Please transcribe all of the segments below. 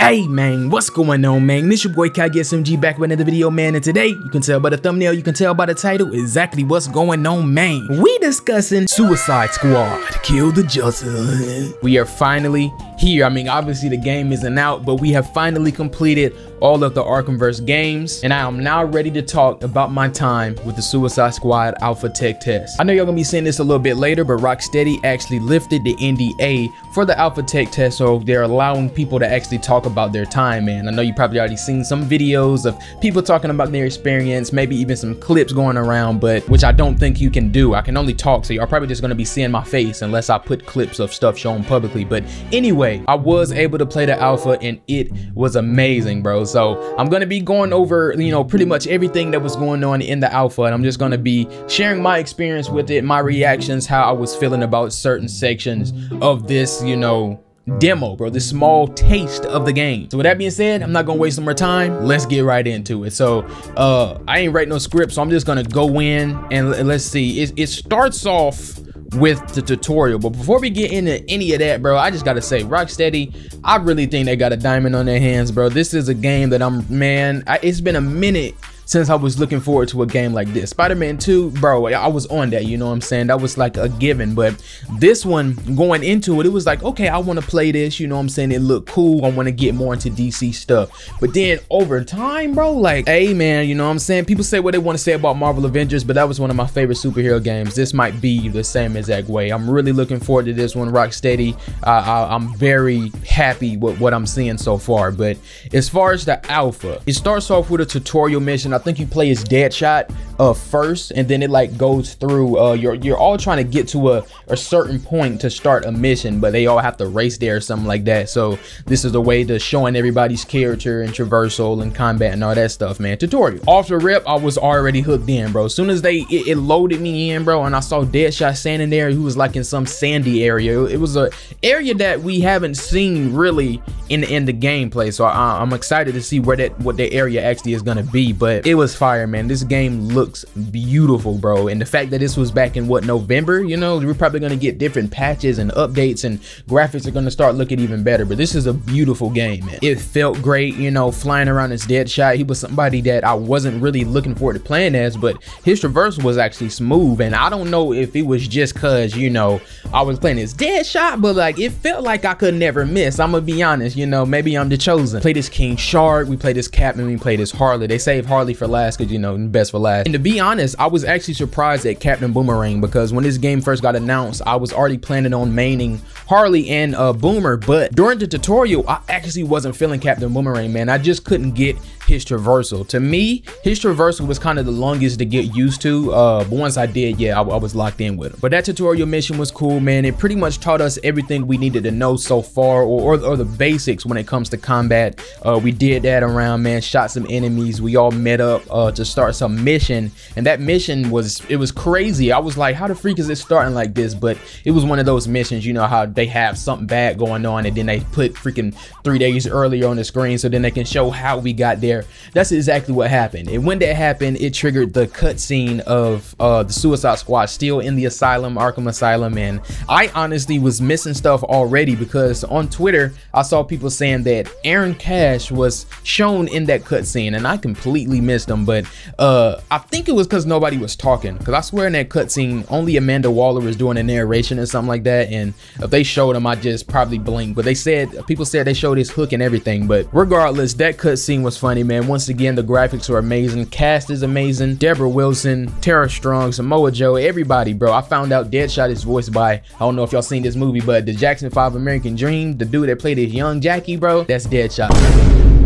Hey man, what's going on, man? This your boy SMG back with another video, man, and today you can tell by the thumbnail, you can tell by the title exactly what's going on, man. We discussing Suicide Squad, Kill the Justice. We are finally here. I mean, obviously the game isn't out, but we have finally completed all of the Arkhamverse games, and I am now ready to talk about my time with the Suicide Squad Alpha Tech Test. I know y'all gonna be seeing this a little bit later, but Rocksteady actually lifted the NDA for the Alpha Tech Test, so they're allowing people to actually talk about their time, man. I know you probably already seen some videos of people talking about their experience, maybe even some clips going around, but which I don't think you can do. I can only talk, so y'all probably just gonna be seeing my face unless I put clips of stuff shown publicly. But anyway, I was able to play the Alpha and it was amazing, bro. So I'm gonna be going over, you know, pretty much everything that was going on in the Alpha, and I'm just gonna be sharing my experience with it, my reactions, how I was feeling about certain sections of this, you know, demo, bro, this small taste of the game. So with that being said, I'm not gonna waste some more time. Let's get right into it. So I ain't write no script, so I'm just gonna go in and let's see. It starts off with the tutorial, but before we get into any of that, bro, I just gotta say, Rocksteady, I really think they got a diamond on their hands, bro. This is a game that it's been a minute since I was looking forward to a game like this. Spider-Man 2, bro, I was on that, you know what I'm saying? That was like a given, but this one, going into it, it was like, okay, I want to play this, you know what I'm saying? It looked cool. I want to get more into DC stuff. But then over time, bro, like, hey, man, you know what I'm saying? People say what they want to say about Marvel Avengers, but that was one of my favorite superhero games. This might be the same exact way. I'm really looking forward to this one, Rocksteady. I'm very happy with what I'm seeing so far. But as far as the Alpha, it starts off with a tutorial mission. I think you play as Deadshot first, and then it like goes through you're all trying to get to a certain point to start a mission, but they all have to race there or something like that. So this is a way to showing everybody's character and traversal and combat and all that stuff, man. Tutorial off the rip, I was already hooked in, bro. As soon as it loaded me in, bro, and I saw Deadshot standing there, he was like in some sandy area. It was a area that we haven't seen really in the gameplay, so I'm excited to see what the area actually is gonna be. But it was fire, man. This game looks beautiful, bro, and the fact that this was back in November, you know, we're probably gonna get different patches and updates, and graphics are gonna start looking even better. But this is a beautiful game, man. It felt great, you know, flying around as Deadshot. He was somebody that I wasn't really looking forward to playing as, but his traversal was actually smooth, and I don't know if it was just cause, you know, I was playing as Deadshot, but like it felt like I could never miss. I'm gonna be honest, you know, maybe I'm the chosen. Played as King Shark, we played as Captain, we played as Harley. They saved Harley for last because, you know, best for last. And to be honest, I was actually surprised at Captain Boomerang, because when this game first got announced, I was already planning on maining Harley and Boomer, but during the tutorial, I actually wasn't feeling Captain Boomerang, man. I just couldn't get his traversal. To me, his traversal was kind of the longest to get used to, but once I did, yeah, I was locked in with him. But that tutorial mission was cool, man. It pretty much taught us everything we needed to know so far, or the basics when it comes to combat. We did that around, man, shot some enemies. We all met up to start some mission, and that mission was crazy. I was like, how the freak is it starting like this? But it was one of those missions, you know, how they have something bad going on, and then they put freaking 3 days earlier on the screen so then they can show how we got there. That's exactly what happened. And when that happened, it triggered the cutscene of the Suicide Squad still in the asylum, Arkham Asylum. And I honestly was missing stuff already, because on Twitter I saw people saying that Aaron Cash was shown in that cutscene, and I completely missed him. But I think it was because nobody was talking, because I swear in that cutscene only Amanda Waller was doing a narration or something like that, and if they showed him, I just probably blinked. But people said they showed his hook and everything. But regardless, that cutscene was funny, man. Once again, the graphics were amazing, cast is amazing. Deborah Wilson, Tara Strong, Samoa Joe, everybody, bro. I found out Deadshot is voiced by, I don't know if y'all seen this movie, but the Jackson 5 American Dream, the dude that played his young Jackie, bro, that's Deadshot.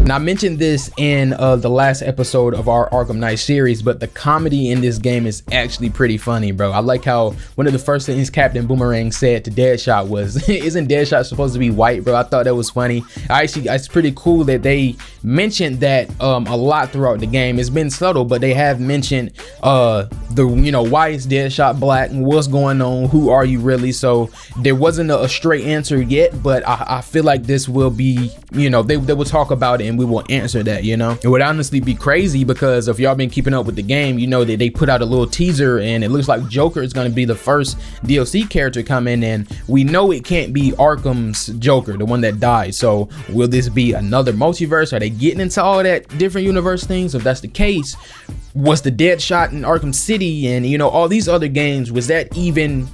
Now, I mentioned this in the last episode of our Arkham Knight series, but the comedy in this game is actually pretty funny, bro. I like how one of the first things Captain Boomerang said to Deadshot was, isn't Deadshot supposed to be white, bro? I thought that was funny. It's pretty cool that they mentioned that a lot throughout the game. It's been subtle, but they have mentioned why is Deadshot black and what's going on, who are you really? So there wasn't a straight answer yet, but I feel like this will be, you know, they will talk about it and we will answer that, you know. It would honestly be crazy because if y'all been keeping up with the game, you know that they put out a little teaser and it looks like Joker is going to be the first DLC character coming, and we know it can't be Arkham's Joker, the one that died. So will this be another multiverse? Are they getting into all that different universe things? If that's the case, was the Deadshot in Arkham City and, you know, all these other games, was that even,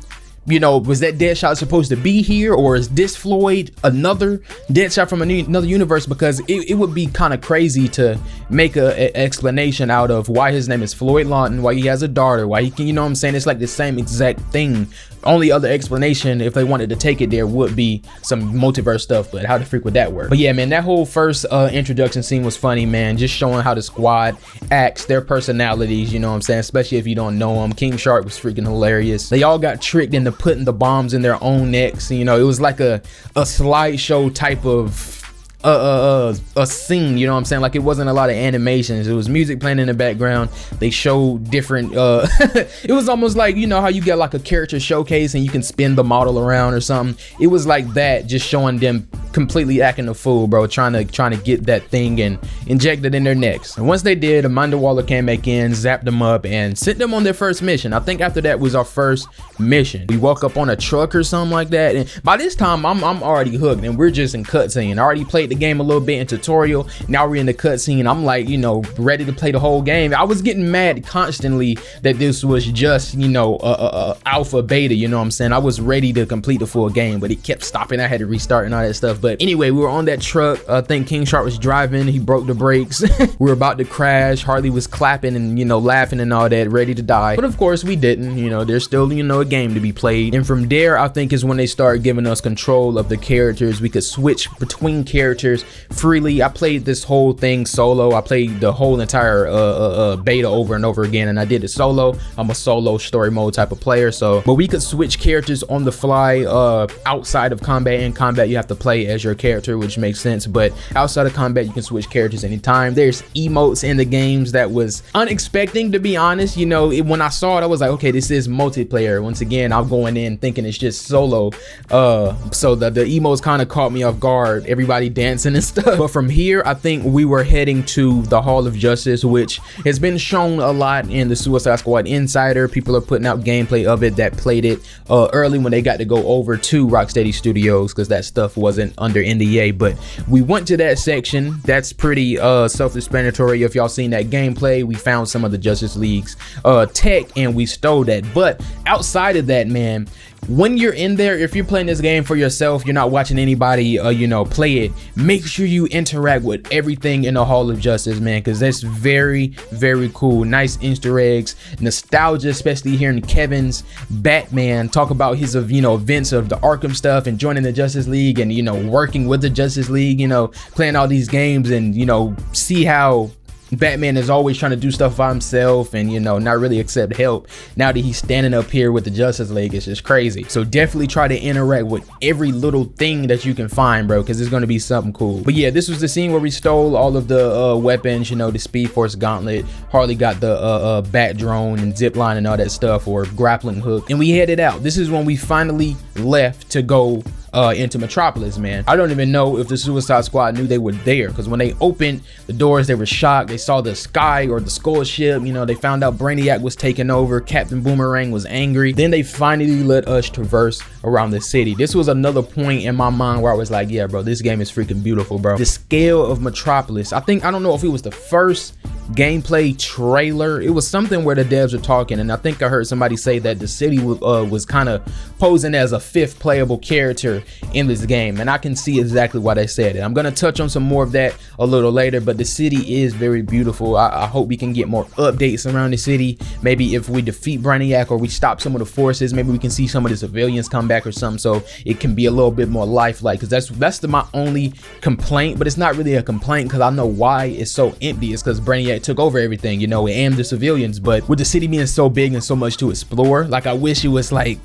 you know, was that Deadshot supposed to be here, or is this Floyd another Deadshot from another universe? Because it would be kind of crazy to make a explanation out of why his name is Floyd Lawton, why he has a daughter, why he can, you know what I'm saying? It's like the same exact thing. Only other explanation, if they wanted to take it there, would be some multiverse stuff, but how the freak would that work? But yeah, man, that whole first introduction scene was funny, man. Just showing how the squad acts, their personalities, you know what I'm saying? Especially if you don't know them. King Shark was freaking hilarious. They all got tricked into putting the bombs in their own necks. You know, it was like a slideshow type of a scene, you know what I'm saying? Like, it wasn't a lot of animations, it was music playing in the background. They showed different it was almost like, you know how you get like a character showcase and you can spin the model around or something. It was like that, just showing them completely acting a fool, bro, trying to get that thing and inject it in their necks. And once they did, Amanda Waller came back in, zapped them up, and sent them on their first mission. I think after that was our first mission. We woke up on a truck or something like that, and by this time I'm already hooked, and we're just in cutscene. I already played the game a little bit in tutorial, now we're in the cutscene. I'm like, you know, ready to play the whole game. I was getting mad constantly that this was just, you know, alpha beta, you know what I'm saying? I was ready to complete the full game, but it kept stopping. I had to restart and all that stuff. But anyway, we were on that truck. I think King Shark was driving, he broke the brakes. We were about to crash. Harley was clapping and, you know, laughing and all that, ready to die, but of course we didn't. You know, there's still, you know, a game to be played. And from there, I think is when they started giving us control of the characters. We could switch between characters freely. I played this whole thing solo. I played the whole entire beta over and over again, and I did it solo. I'm a solo story mode type of player. So, but we could switch characters on the fly. Outside of combat, in combat you have to play as your character, which makes sense, but outside of combat you can switch characters anytime. There's emotes in the games that was unexpected, to be honest. You know, when I saw it, I was like, okay, this is multiplayer. Once again, I'm going in thinking it's just solo, so the emotes kind of caught me off guard, everybody dancing and stuff. But from here, I think we were heading to the Hall of Justice, which has been shown a lot in the Suicide Squad Insider. People are putting out gameplay of it that played it early when they got to go over to Rocksteady Studios, because that stuff wasn't under NDA. But we went to that section. That's pretty self-explanatory. If y'all seen that gameplay, we found some of the Justice League's tech and we stole that. But outside of that, man, when you're in there, if you're playing this game for yourself, you're not watching anybody you know, play it, make sure you interact with everything in the Hall of Justice, man, because that's very, very cool. Nice Easter eggs, nostalgia, especially hearing Kevin's Batman talk about his, you know, events of the Arkham stuff and joining the Justice League and, you know, working with the Justice League, you know, playing all these games, and, you know, see how Batman is always trying to do stuff by himself and, you know, not really accept help. Now that he's standing up here with the Justice League, it's just crazy. So definitely try to interact with every little thing that you can find, bro, because it's going to be something cool. But yeah, this was the scene where we stole all of the weapons, you know, the Speed Force Gauntlet. Harley got the bat drone and zip line and all that stuff, or grappling hook, and we headed out. This is when we finally left to go into Metropolis, man. I don't even know if the Suicide Squad knew they were there, because when they opened the doors, they were shocked. They saw the sky or the skull ship, you know, they found out Brainiac was taking over, Captain Boomerang was angry. Then they finally let us traverse around the city. This was another point in my mind where I was like, yeah, bro, this game is freaking beautiful, bro. The scale of Metropolis, I don't know if it was the first gameplay trailer. It was something where the devs were talking, and I think I heard somebody say that the city was kind of posing as a fifth playable character in this game, and I can see exactly why they said it. I'm gonna touch on some more of that a little later, but the city is very beautiful. I hope we can get more updates around the city. Maybe if we defeat Brainiac or we stop some of the forces, maybe we can see some of the civilians come back or something, so it can be a little bit more lifelike, because that's my only complaint. But it's not really a complaint, because I know why it's so empty. It's because Brainiac took over everything, you know, and the civilians. But with the city being so big and so much to explore, like, I wish it was like,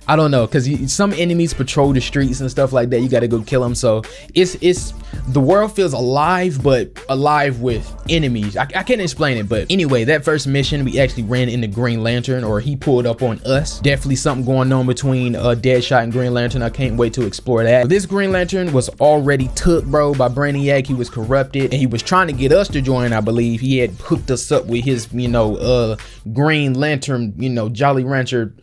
I don't know, because some enemies patrol the streets and stuff like that. You got to go kill them. So it's the world feels alive, but alive with enemies. I can't explain it, but anyway, that first mission we actually ran into Green Lantern, or he pulled up on us. Definitely something going on between Deadshot and Green Lantern. I can't wait to explore that. This Green Lantern was already took, bro, by Brainiac. He was corrupted and he was trying to get us to join. I believe he had hooked us up with his Green Lantern Jolly Rancher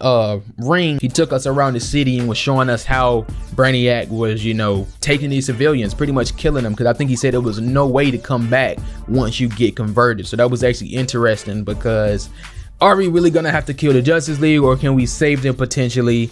ring. He took us around the city and was showing us how Brainiac was taking these civilians, pretty much killing them, because I think he said there was no way to come back once you get converted. So that was actually interesting, because are we really gonna have to kill the Justice League, or can we save them potentially?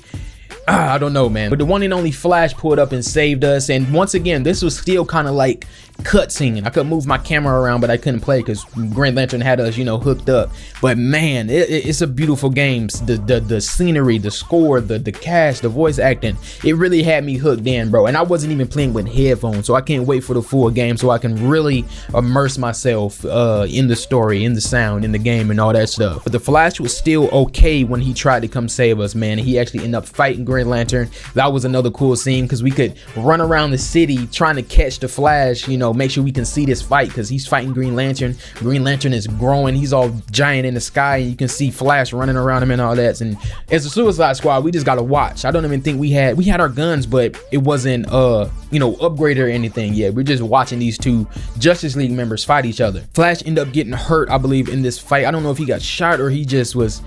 I don't know, man. But the one and only Flash pulled up and saved us. And once again, this was still kind of like cutscene. I could move my camera around, but I couldn't play because Green Lantern had us, hooked up. But man, it's a beautiful game. The scenery, the score, the cast, the voice acting, it really had me hooked in, bro. And I wasn't even playing with headphones, so I can't wait for the full game so I can really immerse myself in the story, in the sound, in the game, and all that stuff. But the Flash was still okay when he tried to come save us, man. He actually ended up fighting Green Lantern. That was another cool scene, because we could run around the city trying to catch the Flash, make sure we can see this fight, because he's fighting Green Lantern. Green Lantern is growing, he's all giant in the sky, and you can see Flash running around him and all that. And as a Suicide Squad, we just gotta watch. I don't even think we had our guns, but it wasn't upgraded or anything yet. We're just watching these two Justice League members fight each other. Flash ended up getting hurt, I believe, in this fight. I don't know if he got shot or he just was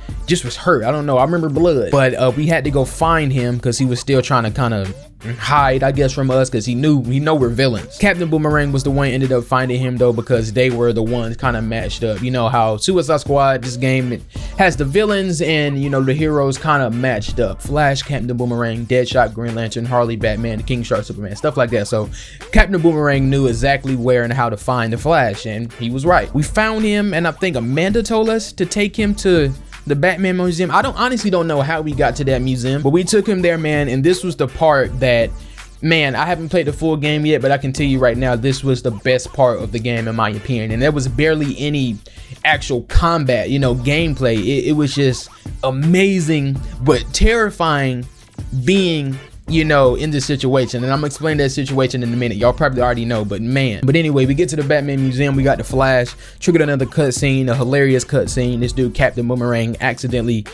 hurt. I don't know. I remember blood, but we had to go find him because he was still trying to kind of hide, I guess, from us, because he know we're villains. Captain Boomerang was the one ended up finding him though, because they were the ones kind of matched up. You know how Suicide Squad, this game, it has the villains and the heroes kind of matched up. Flash, Captain Boomerang, Deadshot, Green Lantern, Harley, Batman, the King Shark, Superman, stuff like that. So Captain Boomerang knew exactly where and how to find the Flash, and he was right. We found him, and I think Amanda told us to take him to the Batman museum. I honestly don't know how we got to that museum, but we took him there, man. And this was the part that, man, I haven't played the full game yet, but I can tell you right now, this was the best part of the game in my opinion. And there was barely any actual combat, gameplay. It was just amazing, but terrifying being in this situation. And I'm gonna explain that situation in a minute. Y'all probably already know, but man. But anyway, we get to the Batman museum. We got the Flash, triggered another cutscene, a hilarious cutscene. This dude, Captain Boomerang, accidentally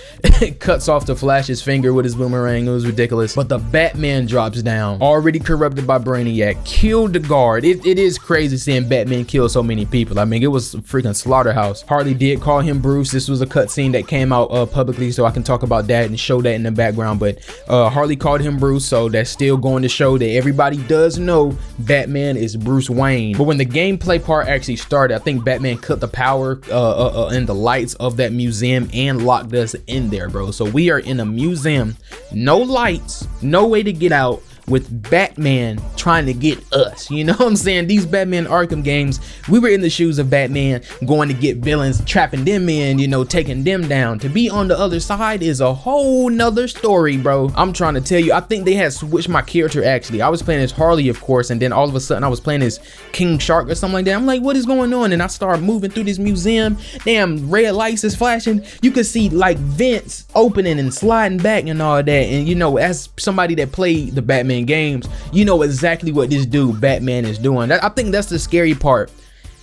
cuts off the Flash's finger with his boomerang. It was ridiculous. But the Batman drops down, already corrupted by Brainiac, killed the guard. It is crazy seeing Batman kill so many people. I mean, it was a freaking slaughterhouse. Harley did call him Bruce. This was a cutscene that came out publicly, so I can talk about that and show that in the background. But Harley called him Bruce. So that's still going to show that everybody does know Batman is Bruce Wayne. But when the gameplay part actually started, I think Batman cut the power and the lights of that museum and locked us in there, bro. So we are in a museum, no lights, no way to get out, with Batman trying to get us. You know what I'm saying? These Batman Arkham games, we were in the shoes of Batman, going to get villains, trapping them in, taking them down. To be on the other side is a whole nother story, bro. I'm trying to tell you, I think they had switched my character actually. I was playing as Harley, of course, and then all of a sudden I was playing as King Shark or something like that. I'm like, what is going on? And I started moving through this museum. Damn, red lights is flashing. You could see like vents opening and sliding back and all that. And as somebody that played the Batman games, you know exactly what this dude Batman is doing. I think that's the scary part.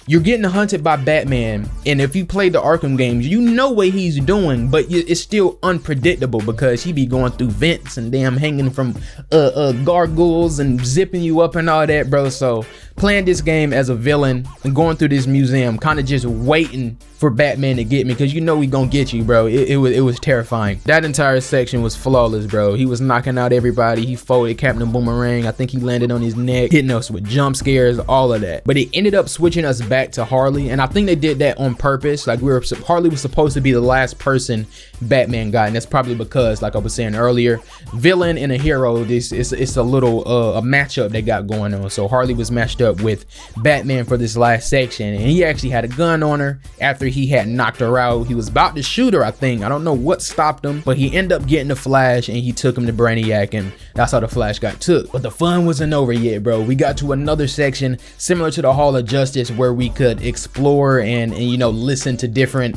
You're getting hunted by Batman, and if you play the Arkham games, you know what he's doing, but it's still unpredictable because he be going through vents and damn hanging from gargoyles and zipping you up and all that, bro. So playing this game as a villain and going through this museum, kind of just waiting for Batman to get me, because we gonna get you, bro. It was terrifying. That entire section was flawless, bro. He was knocking out everybody. He folded Captain Boomerang. I think he landed on his neck, hitting us with jump scares, all of that. But it ended up switching us back to Harley, and I think they did that on purpose. Like Harley was supposed to be the last person Batman got, and that's probably because, like I was saying earlier, villain and a hero, it's a little a matchup they got going on. So Harley was matched up with Batman for this last section, and he actually had a gun on her after he had knocked her out. He was about to shoot her, I think. I don't know what stopped him, but he ended up getting the Flash and he took him to Brainiac, and that's how the Flash got took. But the fun wasn't over yet, bro. We got to another section similar to the Hall of Justice where we could explore and you know, listen to different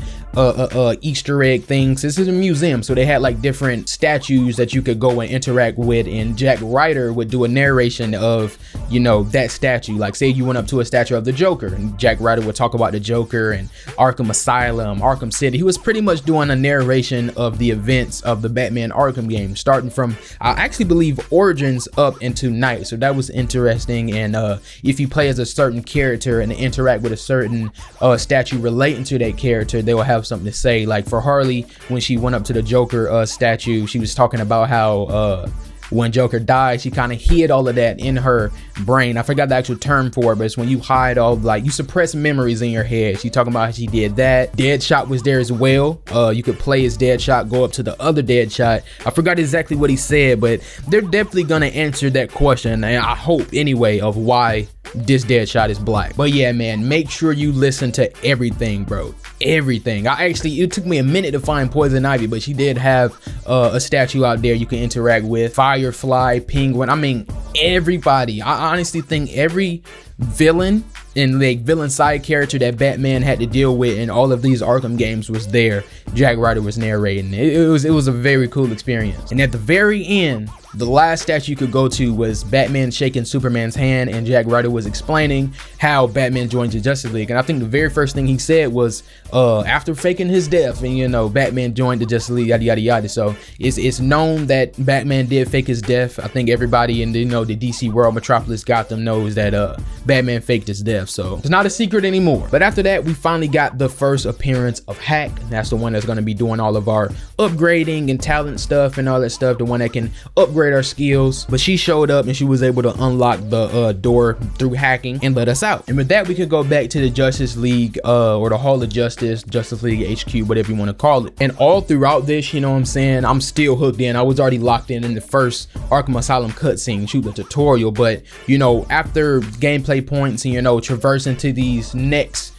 Easter egg things. This is a museum, so they had like different statues that you could go and interact with, and Jack Ryder would do a narration of, you know, that statue. Like say you went up to a statue of the Joker and Jack Ryder would talk about the Joker and Arkham Asylum, Arkham City. He was pretty much doing a narration of the events of the Batman Arkham game, starting from I actually believe Origins up into Night. So that was interesting. And if you play as a certain character and interact with a certain statue relating to that character, they will have something to say. Like for Harley, when she went up to the Joker statue, she was talking about how when Joker died, she kind of hid all of that in her brain. I forgot the actual term for it, but it's when you hide all, like, you suppress memories in your head. She talking about how she did that. Deadshot was there as well. You could play as Deadshot, go up to the other Deadshot. I forgot exactly what he said, but they're definitely gonna answer that question, and I hope anyway, of why this Deadshot is black. But yeah, man, make sure you listen to everything, bro. Everything. It took me a minute to find Poison Ivy, but she did have a statue out there you can interact with. Firefly, Penguin, I mean everybody. I honestly think every villain and like villain side character that Batman had to deal with in all of these Arkham games was there. Jack Ryder was narrating. It was a very cool experience. And at the very end, the last statue you could go to was Batman shaking Superman's hand, and Jack Ryder was explaining how Batman joined the Justice League. And I think the very first thing he said was after faking his death, and you know, Batman joined the Justice League, yada yada yada. So it's known that Batman did fake his death. I think everybody in the, you know, the DC world, Metropolis, Gotham knows that Batman faked his death, so it's not a secret anymore. But after that, we finally got the first appearance of Hack. That's the one that's going to be doing all of our upgrading and talent stuff and all that stuff, the one that can upgrade our skills. But she showed up and she was able to unlock the door through hacking and let us out. And with that, we could go back to the Justice League or the Hall of Justice, Justice League HQ, whatever you want to call it. And all throughout this, you know what I'm saying, I'm still hooked in. I was already locked in the first Arkham Asylum cutscene, shoot the tutorial. But you know, after gameplay points and you know, traversing to these next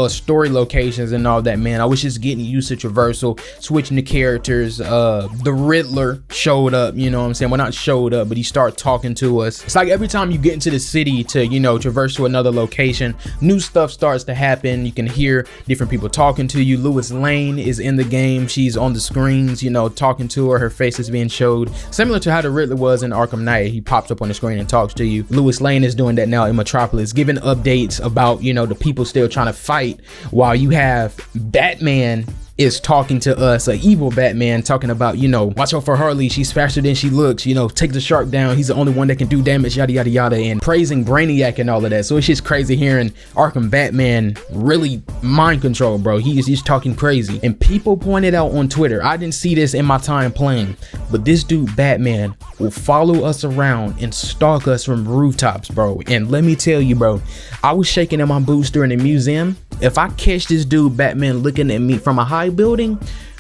story locations and all that, man, I was just getting used to traversal, switching the characters. The Riddler showed up, you know what I'm saying? Well, not showed up, but he started talking to us. It's like every time you get into the city to, you know, traverse to another location, new stuff starts to happen. You can hear different people talking to you. Lois Lane is in the game. She's on the screens, you know, talking to her. Her face is being showed, similar to how the Riddler was in Arkham Knight. He pops up on the screen and talks to you. Lois Lane is doing that now in Metropolis, giving updates about, you know, the people still trying to fight, while you have Batman is talking to us, an evil Batman, talking about, you know, watch out for Harley, she's faster than she looks, you know, take the shark down, he's the only one that can do damage, yada yada yada, and praising Brainiac and all of that. So it's just crazy hearing Arkham Batman really mind control, bro. He's talking crazy. And people pointed out on Twitter, I didn't see this in my time playing, but this dude Batman will follow us around and stalk us from rooftops, bro. And let me tell you, bro, I was shaking in my boots during the museum. If I catch this dude Batman looking at me from a high building,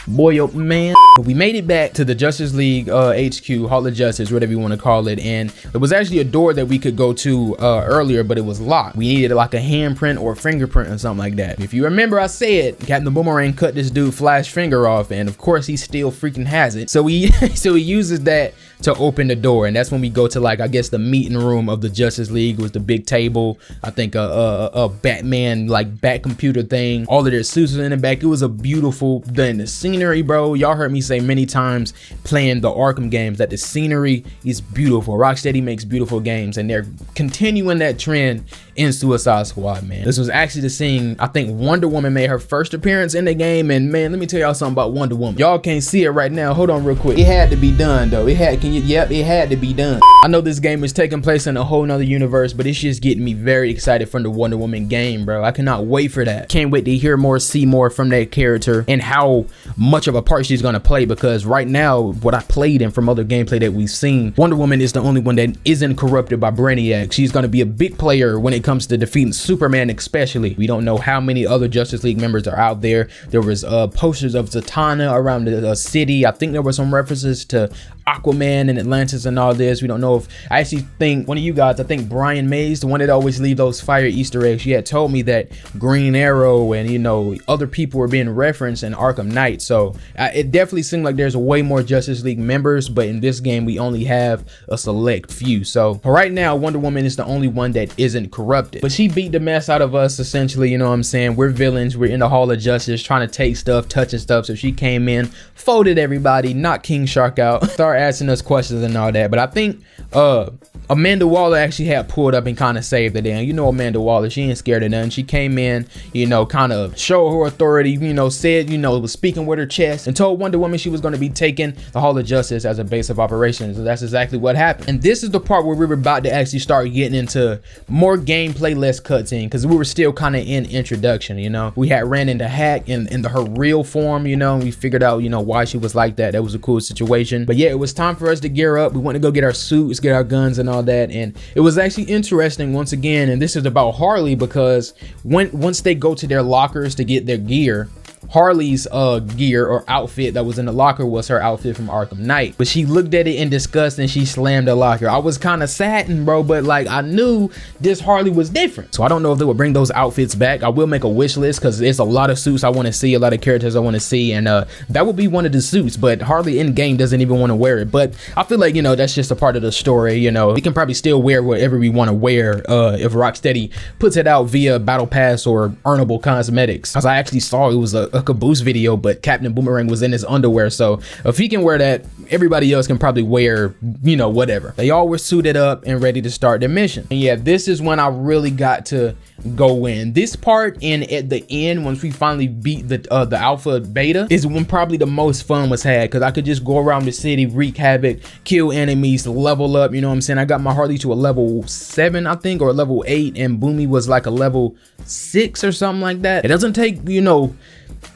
boy, oh man. We made it back to the Justice League HQ, Hall of Justice, whatever you want to call it, and it was actually a door that we could go to earlier, but it was locked. We needed like a handprint or a fingerprint or something like that. If you remember, I said Captain Boomerang cut this dude Flash finger off, and of course he still freaking has it. So he uses that to open the door, and that's when we go to, like, I guess the meeting room of the Justice League. It was the big table, I think a Batman like back computer thing, all of their suits in the back. It was a beautiful thing. The scenery, bro, y'all heard me say many times playing the Arkham games that the scenery is beautiful. Rocksteady makes beautiful games, and they're continuing that trend in Suicide Squad, man. This was actually the scene, I think Wonder Woman made her first appearance in the game, and man, let me tell y'all something about Wonder Woman. Y'all can't see it right now. Hold on real quick. It had to be done though. It had to be done. I know this game is taking place in a whole nother universe, but it's just getting me very excited from the Wonder Woman game, bro. I cannot wait for that. Can't wait to hear more, see more from that character and how much of a part she's gonna play, because right now, what I played and from other gameplay that we've seen, Wonder Woman is the only one that isn't corrupted by Brainiac. She's gonna be a big player when it comes to defeating Superman especially. We don't know how many other Justice League members are out there. There was posters of Zatanna around the city. I think there were some references to Aquaman Batman and Atlantis and all this. We don't know if, I actually think one of you guys, I think Brian Mays, the one that always leave those fire Easter eggs, she had told me that Green Arrow and, you know, other people were being referenced in Arkham Knight. So it definitely seemed like there's way more Justice League members, but in this game we only have a select few. So right now Wonder Woman is the only one that isn't corrupted, but she beat the mess out of us essentially. You know what I'm saying? We're villains, we're in the Hall of Justice trying to take stuff, touching stuff. So she came in, folded everybody, knocked King Shark out, started asking us questions and all that. But I think Amanda Waller actually had pulled up and kind of saved the day. And you know Amanda Waller, she ain't scared of nothing. She came in, you know, kind of showed her authority, you know, said, you know, was speaking with her chest and told Wonder Woman she was going to be taking the Hall of Justice as a base of operations. And that's exactly what happened. And this is the part where we were about to actually start getting into more gameplay, less cutscene, because we were still kind of in introduction. You know, we had ran into Hack in her real form, you know, and we figured out, you know, why she was like that. That was a cool situation. But yeah, it was time for us to gear up. We went to go get our suits, get our guns and all that. And it was actually interesting once again, and this is about Harley, because once they go to their lockers to get their gear, Harley's gear or outfit that was in the locker was her outfit from Arkham Knight, but she looked at it in disgust and she slammed the locker. I was kind of saddened, bro, but like I knew this Harley was different. So I don't know if they would bring those outfits back. I will make a wish list because there's a lot of suits I want to see, a lot of characters I want to see, and that would be one of the suits, but Harley in game doesn't even want to wear it. But I feel like, you know, that's just a part of the story. You know, we can probably still wear whatever we want to wear if Rocksteady puts it out via Battle Pass or earnable cosmetics. As I actually saw, it was a Caboose video, but Captain Boomerang was in his underwear, so if he can wear that, everybody else can probably wear, you know, whatever. They all were suited up and ready to start their mission. And yeah, this is when I really got to go in. This part, and at the end, once we finally beat the alpha beta, is when probably the most fun was had, because I could just go around the city, wreak havoc, kill enemies, level up. You know what I'm saying? I got my Harley to a level 7, I think, or a level 8, and Boomy was like a level 6 or something like that. It doesn't take, you know,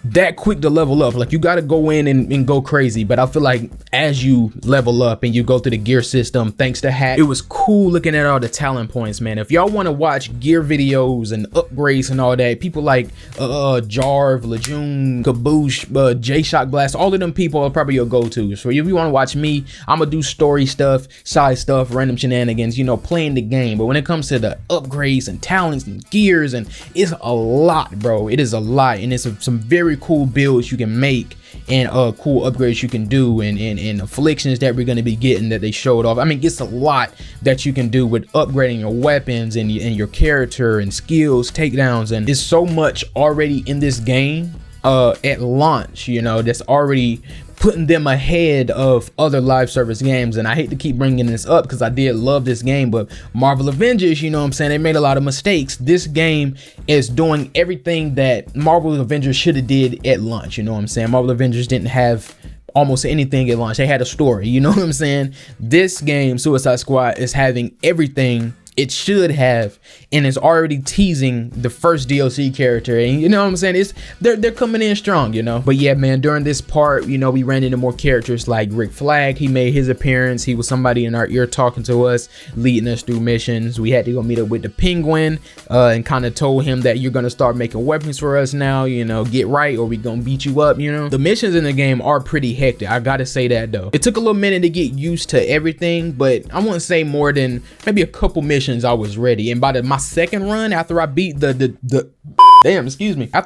that quick to level up. Like, you got to go in and go crazy. But I feel like as you level up and you go through the gear system, thanks to Hack, it was cool looking at all the talent points, man. If y'all want to watch gear videos and upgrades and all that, people like Jarv, Lejeune, Kaboosh, J-Shock Blast, all of them people are probably your go-to. So if you want to watch me, I'm gonna do story stuff, side stuff, random shenanigans, you know, playing the game. But when it comes to the upgrades and talents and gears, and it's a lot, bro. It is a lot, and it's some very cool builds you can make, and cool upgrades you can do, and afflictions that we're going to be getting that they showed off. I mean, it's a lot that you can do with upgrading your weapons and your character and skills, takedowns, and there's so much already in this game at launch, you know, that's already putting them ahead of other live service games. And I hate to keep bringing this up because I did love this game, but Marvel Avengers, you know what I'm saying, they made a lot of mistakes. This game is doing everything that Marvel Avengers should have did at launch. You know what I'm saying? Marvel Avengers didn't have almost anything at launch. They had a story, you know what I'm saying? This game, Suicide Squad, is having everything it should have, and it's already teasing the first DLC character, and you know what I'm saying, they're coming in strong, you know. But yeah, man, during this part, you know, we ran into more characters like Rick Flag. He made his appearance. He was somebody in our ear talking to us, leading us through missions. We had to go meet up with the Penguin and kind of told him that you're gonna start making weapons for us now, you know, get right or we gonna beat you up. You know, the missions in the game are pretty hectic, I gotta say that though. It took a little minute to get used to everything, but I wouldn't say more than maybe a couple missions I was ready. And by my second run, after I beat after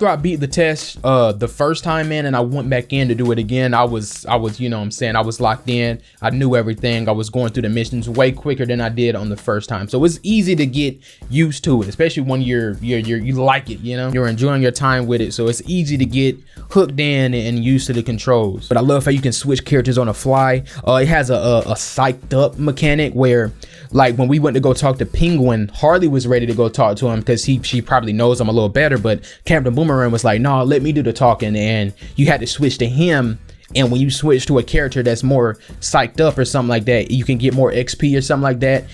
I beat the test the first time, man, and I went back in to do it again, I was, you know what I'm saying, I was locked in. I knew everything. I was going through the missions way quicker than I did on the first time. So it's easy to get used to it, especially when you like it, you know, you're enjoying your time with it. So it's easy to get hooked in and used to the controls. But I love how you can switch characters on the fly. It has a psyched up mechanic where, like, when we went to go talk to Penguin, Harley was ready to go talk to him because she probably knows him a little better, but Captain Boomerang was like, no, let me do the talking, and you had to switch to him. And when you switch to a character that's more psyched up or something like that, you can get more XP or something like that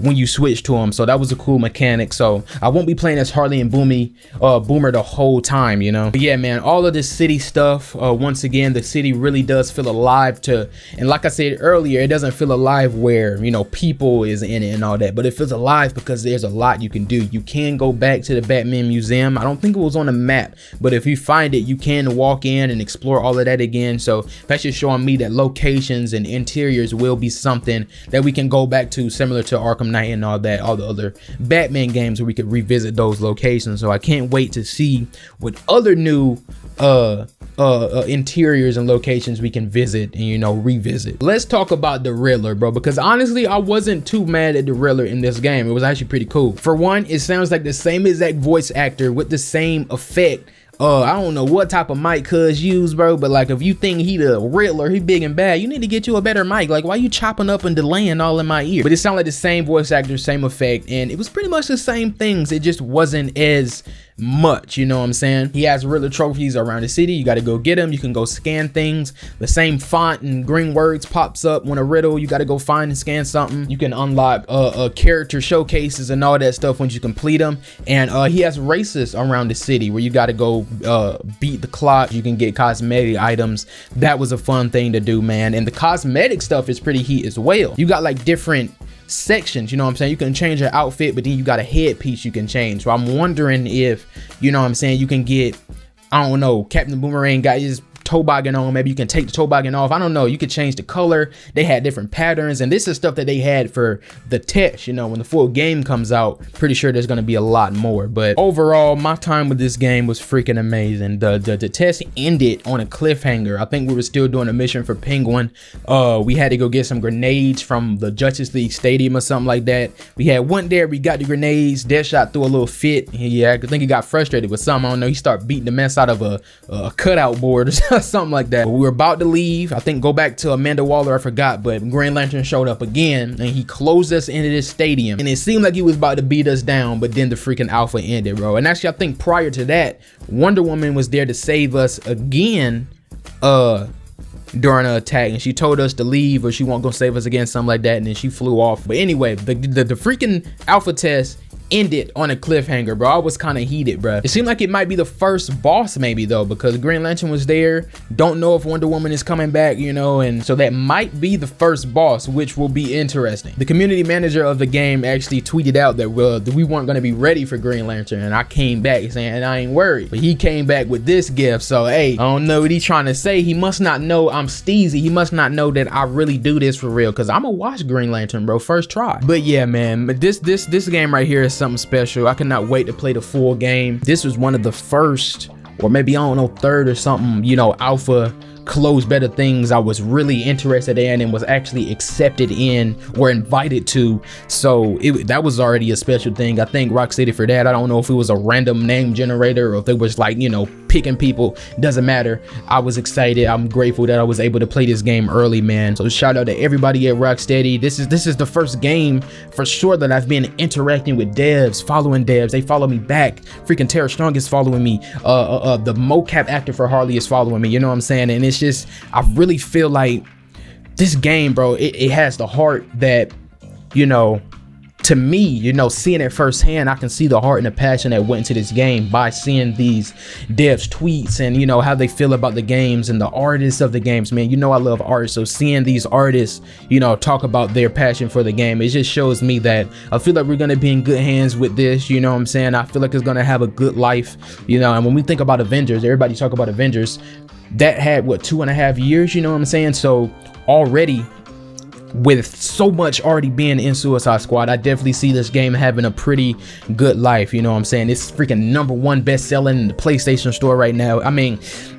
when you switch to him. So that was a cool mechanic. So I won't be playing as Harley and Boomer the whole time, you know. But yeah, man, all of this city stuff, once again, the city really does feel alive and like I said earlier, it doesn't feel alive where, you know, people is in it and all that, but it feels alive because there's a lot you can do. You can go back to the Batman Museum. I don't think it was on the map, but if you find it, you can walk in and explore all of that again. So that's just showing me that locations and interiors will be something that we can go back to, similar to Arkham Knight and all the other Batman games, where we could revisit those locations. So I can't wait to see what other new interiors and locations we can visit and, you know, revisit. Let's talk about the Riddler, bro, because honestly I wasn't too mad at the Riddler in this game. It was actually pretty cool. For one, it sounds like the same exact voice actor with the same effect. I don't know what type of mic cuz use, bro, but like, if you think he the Riddler, he big and bad, you need to get you a better mic. Like, why you chopping up and delaying all in my ear? But it sounded like the same voice actor, same effect, and it was pretty much the same things. It just wasn't as much, you know what I'm saying? He has Riddler trophies around the city. You got to go get them. You can go scan things. The same font and green words pops up when a riddle, you got to go find and scan something. You can unlock character showcases and all that stuff once you complete them. And he has races around the city where you got to go beat the clock. You can get cosmetic items. That was a fun thing to do, man. And the cosmetic stuff is pretty heat as well. You got like different sections, you know what I'm saying? You can change your outfit, but then you got a headpiece you can change. So I'm wondering if, you know what I'm saying, you can get, I don't know, Captain Boomerang got his toboggan on. Maybe you can take the toboggan off. I don't know. You could change the color. They had different patterns, and this is stuff that they had for the test. You know, when the full game comes out, pretty sure there's going to be a lot more. But overall, my time with this game was freaking amazing. The test ended on a cliffhanger. I think we were still doing a mission for Penguin. We had to go get some grenades from the Justice League Stadium or something like that. We had one there. We got the grenades. Deadshot threw a little fit. Yeah, I think he got frustrated with something. I don't know. He started beating the mess out of a cutout board or something like that. But we were about to leave. I think go back to Amanda Waller. I forgot, but Green Lantern showed up again and he closed us into this stadium. And it seemed like he was about to beat us down, but then the freaking alpha ended, bro. And actually, I think prior to that, Wonder Woman was there to save us again during an attack, and she told us to leave or she won't go save us again, something like that, and then she flew off. But anyway, the freaking alpha test ended on a cliffhanger, bro. I was kind of heated, bro. It seemed like it might be the first boss, maybe, though, because Green Lantern was there. Don't know if Wonder Woman is coming back, you know, and so that might be the first boss, which will be interesting. The community manager of the game actually tweeted out that we weren't going to be ready for Green Lantern, and I came back saying I ain't worried, but he came back with this gift. So hey, I don't know what he's trying to say. He must not know I'm steezy. He must not know that I really do this for real, because I'm gonna watch Green Lantern, bro, first try. But yeah, man, but this game right here is something special. I cannot wait to play the full game. This was one of the first, or maybe, I don't know, third or something, you know, alpha closed beta things I was really interested in and was actually accepted in or invited to. So that was already a special thing. I thank Rocksteady for that. I don't know if it was a random name generator or if it was like, you know, picking people. Doesn't matter. I was excited. I'm grateful that I was able to play this game early, man. So shout out to everybody at Rocksteady. This is the first game for sure that I've been interacting with devs, following devs. They follow me back. Freaking Tara Strong is following me. The mocap actor for Harley is following me. You know what I'm saying? And it's just, I really feel like this game, bro, it has the heart that, you know, to me, you know, seeing it firsthand, I can see the heart and the passion that went into this game by seeing these devs' tweets and, you know, how they feel about the games and the artists of the games, man. You know, I love art. So seeing these artists, you know, talk about their passion for the game, it just shows me that I feel like we're going to be in good hands with this. You know what I'm saying? I feel like it's going to have a good life, you know. And when we think about Avengers, everybody talk about Avengers, that had what, 2.5 years, you know what I'm saying? So already, with so much already being in Suicide Squad, I definitely see this game having a pretty good life. You know what I'm saying? It's freaking #1 best-selling in the PlayStation Store right now. I mean,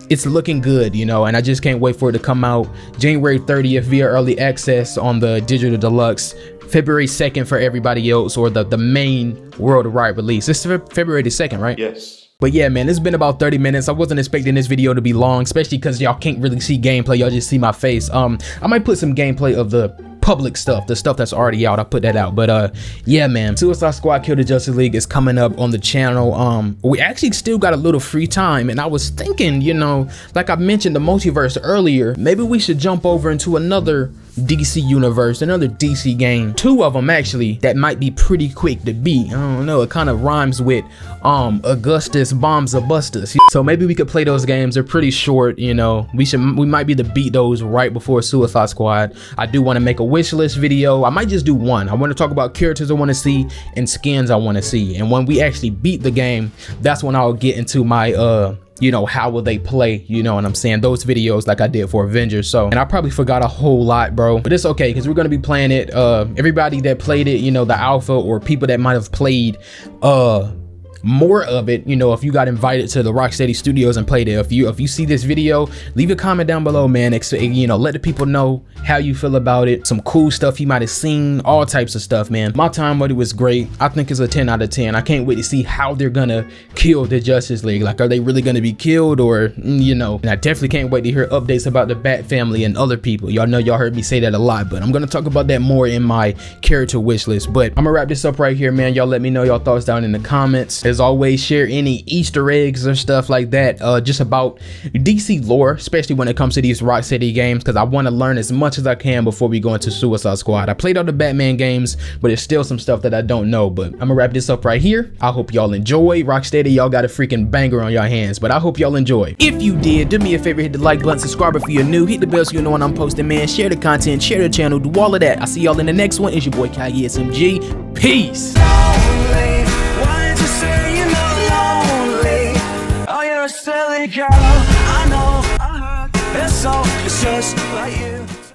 it's looking good, you know, and I just can't wait for it to come out January 30th via early access on the digital deluxe, February 2nd for everybody else, or the main worldwide release. It's February the 2nd, right? Yes. But yeah, man, it's been about 30 minutes. I wasn't expecting this video to be long, especially because y'all can't really see gameplay. Y'all just see my face. I might put some gameplay of the public stuff, the stuff that's already out. I'll put that out. But yeah, man, Suicide Squad Kill the Justice League is coming up on the channel. We actually still got a little free time, and I was thinking, you know, like I mentioned the multiverse earlier, maybe we should jump over into another DC universe, another DC game, 2 of them actually, that might be pretty quick to beat. I don't know, it kind of rhymes with Augustus Bombs or Busters, so maybe we could play those games. They're pretty short, you know. We might be to beat those right before Suicide Squad. I do want to make a wish list video. I might just do one. I want to talk about characters I want to see and skins I want to see, and when we actually beat the game, that's when I'll get into my you know, how will they play, you know what I'm saying, those videos like I did for Avengers. So, and I probably forgot a whole lot, bro, but it's okay because we're gonna be playing it. Everybody that played it, you know, the alpha, or people that might have played more of it, you know, if you got invited to the Rocksteady Studios and played it, if you see this video, leave a comment down below, man. You know, let the people know how you feel about it, some cool stuff you might have seen, all types of stuff, man. My time with it was great. I think it's a 10 out of 10. I can't wait to see how they're gonna kill the Justice League. Like, are they really gonna be killed, or you know? And I definitely can't wait to hear updates about the Bat family and other people. Y'all know y'all heard me say that a lot, but I'm gonna talk about that more in my character wish list. But I'm gonna wrap this up right here, man. Y'all let me know y'all thoughts down in the comments. As always, share any Easter eggs or stuff like that, just about DC lore, especially when it comes to these Rocksteady games, because I want to learn as much as I can before we go into Suicide Squad. I played all the Batman games, but there's still some stuff that I don't know. But I'm gonna wrap this up right here. I hope y'all enjoy. Rocksteady, y'all got a freaking banger on your hands, but I hope y'all enjoy. If you did, do me a favor, hit the like button, subscribe if you're new, hit the bell so you know when I'm posting, man. Share the content, share the channel, do all of that. I'll see y'all in the next one. It's your boy Kanye SMG. Peace. Silly girl, I know, it's just like you.